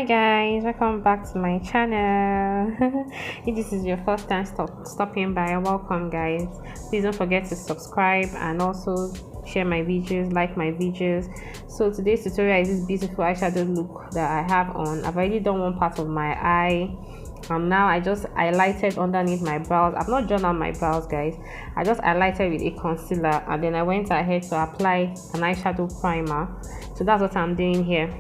guys, welcome back to my channel. If this is your first time stopping by, welcome guys. Please don't forget to subscribe and also share my videos, like my videos. So today's tutorial is this beautiful eyeshadow look that I have on. I've already done one part of my eye. Now I just highlighted underneath my brows. I've not drawn out my brows, guys. I just highlighted with a concealer, and then I went ahead to apply an eyeshadow primer. So that's what I'm doing here.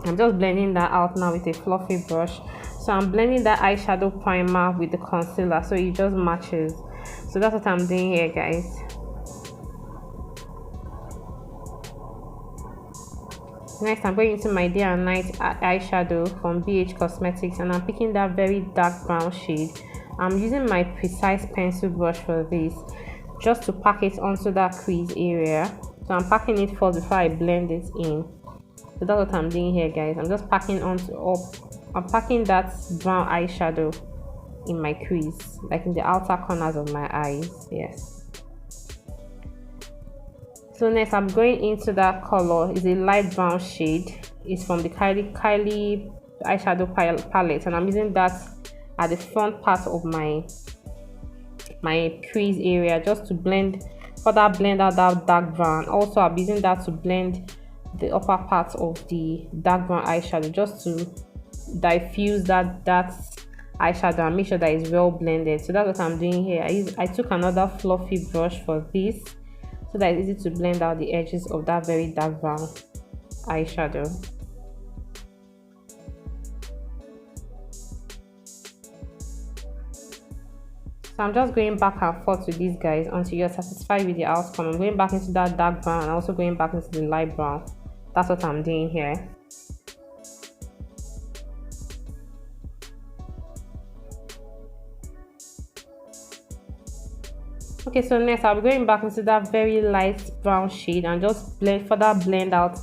I'm just blending that out now with a fluffy brush. So I'm blending that eyeshadow primer with the concealer so it just matches. So that's what I'm doing here, guys. Next, I'm going into my Day and Night eyeshadow from BH Cosmetics, and I'm picking that very dark brown shade. I'm using my precise pencil brush for this, just to pack it onto that crease area. So I'm packing it first before I blend it in. So that's what I'm doing here, guys. I'm just packing I'm packing that brown eyeshadow in my crease, like in the outer corners of my eyes. Yes. So next, I'm going into that color. It's a light brown shade. It's from the Kylie eyeshadow palette, and I'm using that at the front part of my crease area, just to further blend out that dark brown. Also, I'm using that to blend the upper part of the dark brown eyeshadow, just to diffuse that eyeshadow and make sure that it's well blended. So that's what I'm doing here. I took another fluffy brush for this, so that it's easy to blend out the edges of that very dark brown eyeshadow. So I'm just going back and forth with these guys until you're satisfied with the outcome. I'm going back into that dark brown and also going back into the light brown. That's what I'm doing here. Okay, so next I'll be going back into that very light brown shade and just further blend out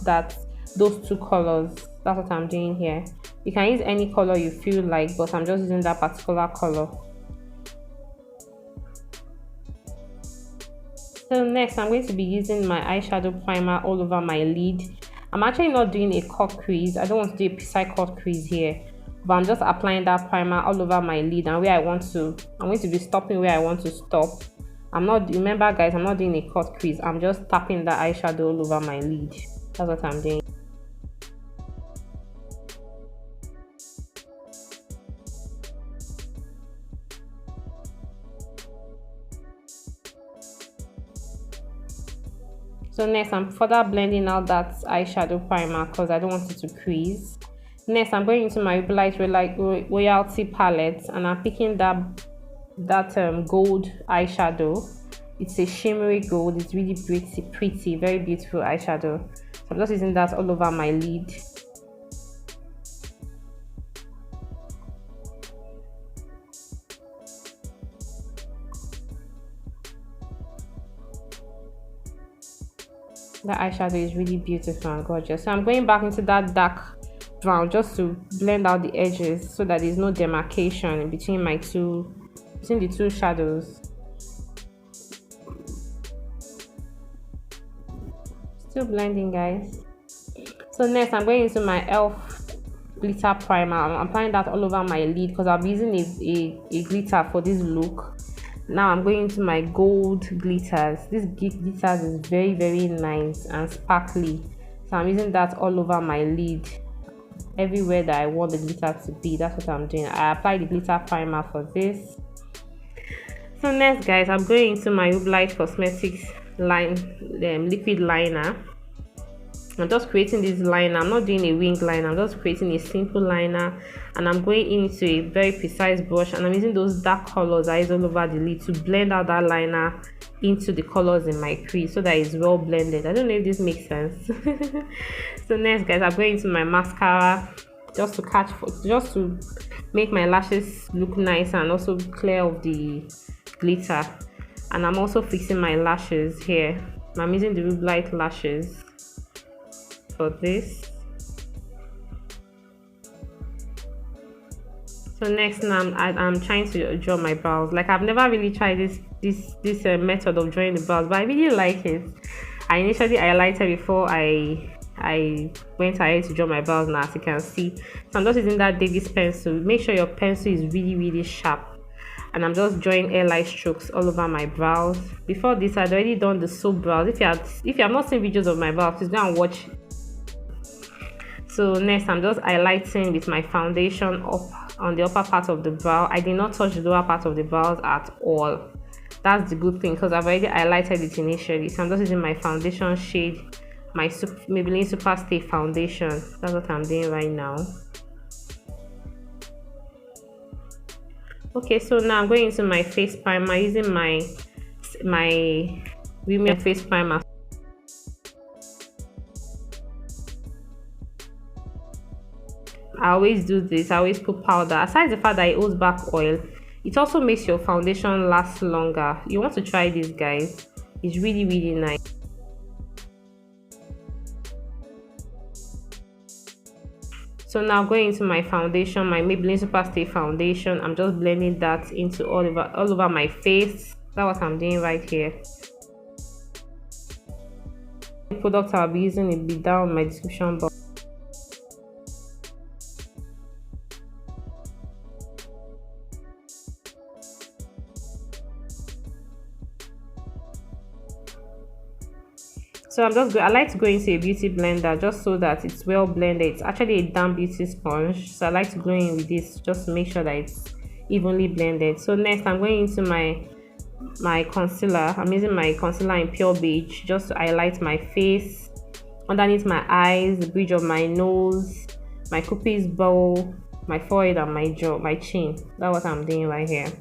those two colors. That's what I'm doing here. You can use any color you feel like, but I'm just using that particular color. So next, I'm going to be using my eyeshadow primer all over my lid. I'm actually not doing a cut crease. I don't want to do a precise cut crease here, but I'm just applying that primer all over my lid, and where I'm going to be stopping where I want to stop. Remember guys, I'm not doing a cut crease. I'm just tapping the eyeshadow all over my lid. That's what I'm doing. So next, I'm further blending out that eyeshadow primer because I don't want it to crease. Next, I'm going into my Rubelite Royalty palette, and I'm picking that gold eyeshadow. It's a shimmery gold. It's really pretty, very beautiful eyeshadow. So I'm just using that all over my lid. The eyeshadow is really beautiful and gorgeous. So I'm going back into that dark brown just to blend out the edges so that there's no demarcation in between the two shadows. Still blending, guys. So next, I'm going into my e.l.f. glitter primer. I'm applying that all over my lid because I'll be using a glitter for this look. Now I'm going into my gold glitters. This glitters is very, very nice and sparkly. So I'm using that all over my lid, everywhere that I want the glitter to be. That's what I'm doing. I applied the glitter primer for this. So next, guys, I'm going into my Rubelite Cosmetics liquid liner. I'm just creating this liner. I'm not doing a wing liner. I'm just creating a simple liner, and I'm going into a very precise brush, and I'm using those dark colors eyes all over the lid to blend out that liner into the colors in my crease so that it's well blended. I don't know if this makes sense. So next, guys, I'm going into my mascara just to make my lashes look nice and also clear of the glitter. And I'm also fixing my lashes here. I'm using the Rubelite lashes for this. So next, now I'm trying to draw my brows. Like, I've never really tried this method of drawing the brows, but I really like it. I initially highlighted before I I went ahead to draw my brows now, as you can see. So I'm just using that David's pencil. Make sure your pencil is really sharp. And I'm just drawing airline strokes all over my brows. Before this, I'd already done the soap brows. If you have not seen videos of my brows, please go and watch. So next, I'm just highlighting with my foundation up on the upper part of the brow. I did not touch the lower part of the brows at all. That's the good thing, because I've already highlighted it initially. So I'm just using my foundation shade, my Maybelline Superstay foundation. That's what I'm doing right now. Okay, so now I'm going into my face primer using my Rimmel face primer. I always do this. I always put powder. Aside the fact that it holds back oil, it also makes your foundation last longer. You want to try this, guys. It's really nice. So now going into my foundation, my Maybelline Superstay foundation. I'm just blending that into all over my face. That's what I'm doing right here. The product I'll be using will be down in my description box. So I like to go into a beauty blender just so that it's well blended. It's actually a damp beauty sponge, so I like to go in with this just to make sure that it's evenly blended. So next, I'm going into my concealer. I'm using my concealer in pure beige just to highlight my face, underneath my eyes, the bridge of my nose, my cupid's bow, my forehead, and my jaw, my chin. That's what I'm doing right here.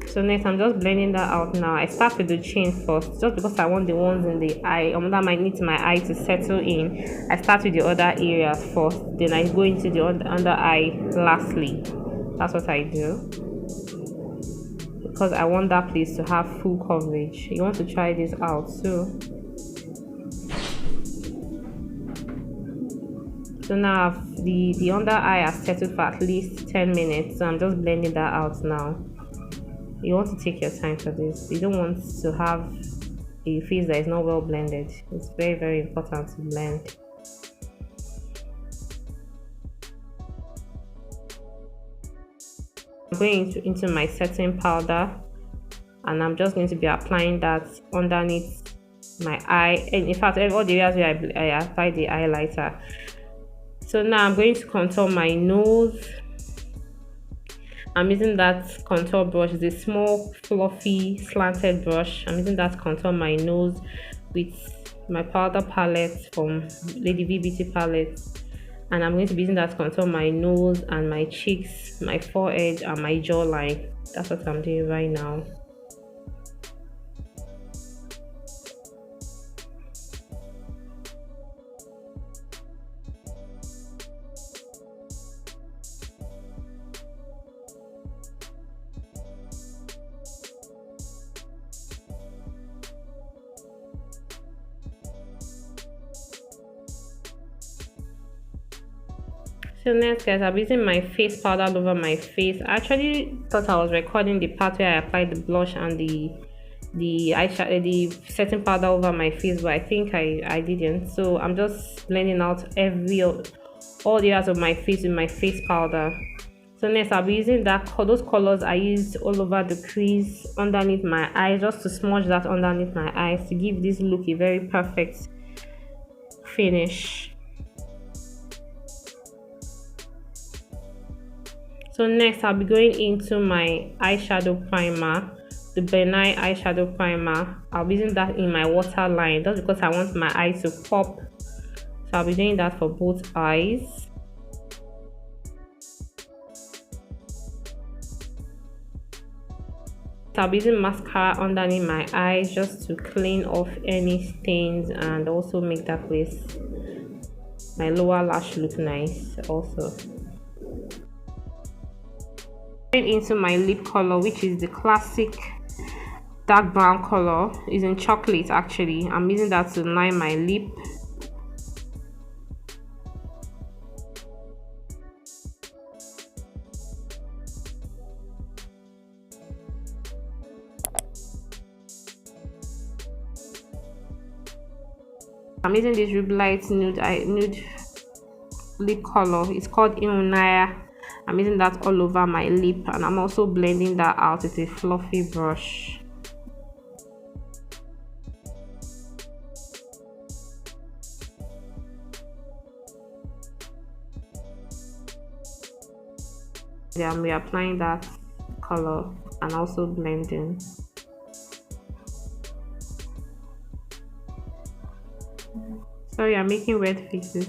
So next, I'm just blending that out now. I start with the chin first, just because I want the ones in the eye, that might need my eye to settle in. I start with the other areas first, then I go into the under eye lastly. That's what I do, because I want that place to have full coverage. You want to try this out too. So now the under eye has settled for at least 10 minutes. So I'm just blending that out now. You want to take your time for this. You don't want to have a face that is not well blended. It's very important to blend. I'm going into my setting powder, and I'm just going to be applying that underneath my eye, and in fact all the areas where I apply the highlighter. So now I'm going to contour my nose. I'm using that contour brush. It's a small, fluffy, slanted brush. I'm using that to contour my nose with my powder palette from Lady V Beauty palette. And I'm going to be using that to contour my nose and my cheeks, my forehead, and my jawline. That's what I'm doing right now. So next, guys, I'm using my face powder all over my face. I actually thought I was recording the part where I applied the blush and the eyeshadow, the setting powder over my face, but I think I didn't. So I'm just blending out all the areas of my face with my face powder. So next, I'll be using those colors I used all over the crease underneath my eyes, just to smudge that underneath my eyes to give this look a very perfect finish. So next, I'll be going into my eyeshadow primer, the Bennye eyeshadow primer. I'll be using that in my waterline just because I want my eye to pop. So I'll be doing that for both eyes. So I'll be using mascara underneath my eyes just to clean off any stains and also make that place, my lower lash, look nice also. Into my lip color, which is the classic dark brown color. Is in chocolate. Actually, I'm using that to line my lip. I'm using this Rubelite nude lip color. It's called Imunaya. I'm using that all over my lip, and I'm also blending that out with a fluffy brush. Yeah, I'm reapplying that color and also blending. Sorry, I'm making weird faces.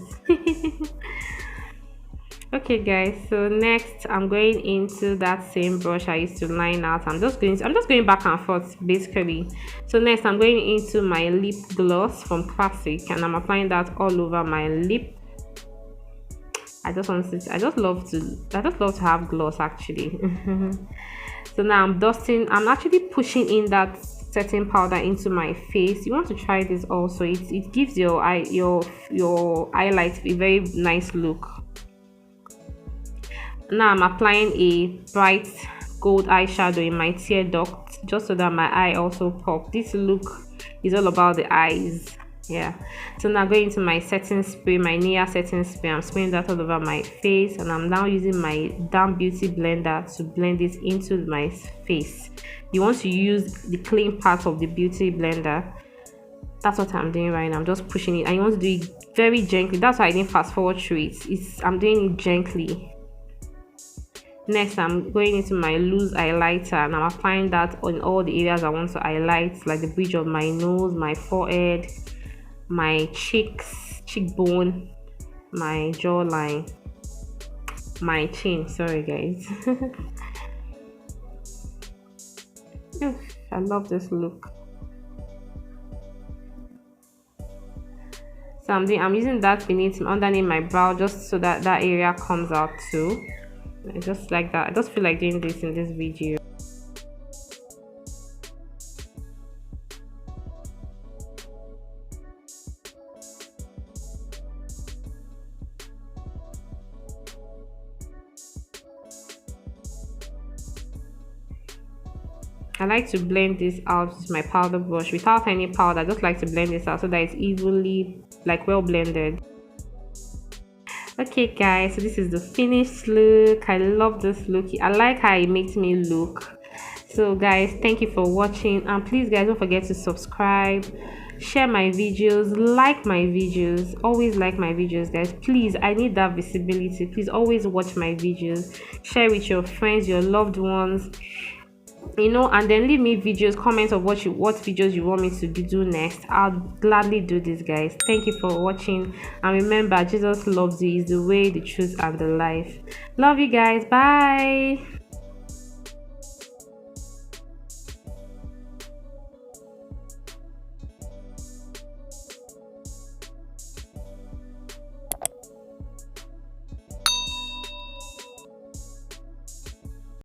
Okay guys, so next I'm going into that same brush I used to line out. I'm just going back and forth basically. So next I'm going into my lip gloss from Classic, and I'm applying that all over my lip. I just love to have gloss actually. So now I'm actually pushing in that setting powder into my face. You want to try this also. It gives your highlight a very nice look. Now I'm applying a bright gold eyeshadow in my tear duct, just so that my eye also pop. This look is all about the eyes. Yeah, so now going into my setting spray, my Nia setting spray. I'm spraying that all over my face, and I'm now using my damp beauty blender to blend it into my face. You want to use the clean part of the beauty blender. That's what I'm doing right now. I'm just pushing it, and you want to do it very gently. That's why I didn't fast forward through it. I'm doing it gently. Next, I'm going into my loose highlighter, and I'm applying that on all the areas I want to highlight, like the bridge of my nose, my forehead, my cheekbone, my jawline, my chin. Sorry guys. I love this look. So I'm using that underneath my brow, just so that that area comes out too. Just like that. I just feel like doing this in this video. I like to blend this out with my powder brush without any powder. I just like to blend this out so that it's evenly, like, well blended. Okay guys, so this is the finished look. I love this look. I like how it makes me look. So guys, thank you for watching, and please guys, don't forget to subscribe, share my videos, like my videos. Always like my videos guys, please. I need that visibility. Please always watch my videos, share with your friends, your loved ones, you know, and then leave me videos, comments of what videos you want me to do next. I'll gladly do this guys. Thank you for watching, and remember, Jesus loves you. Is the way, the truth, and the life. Love you guys. Bye.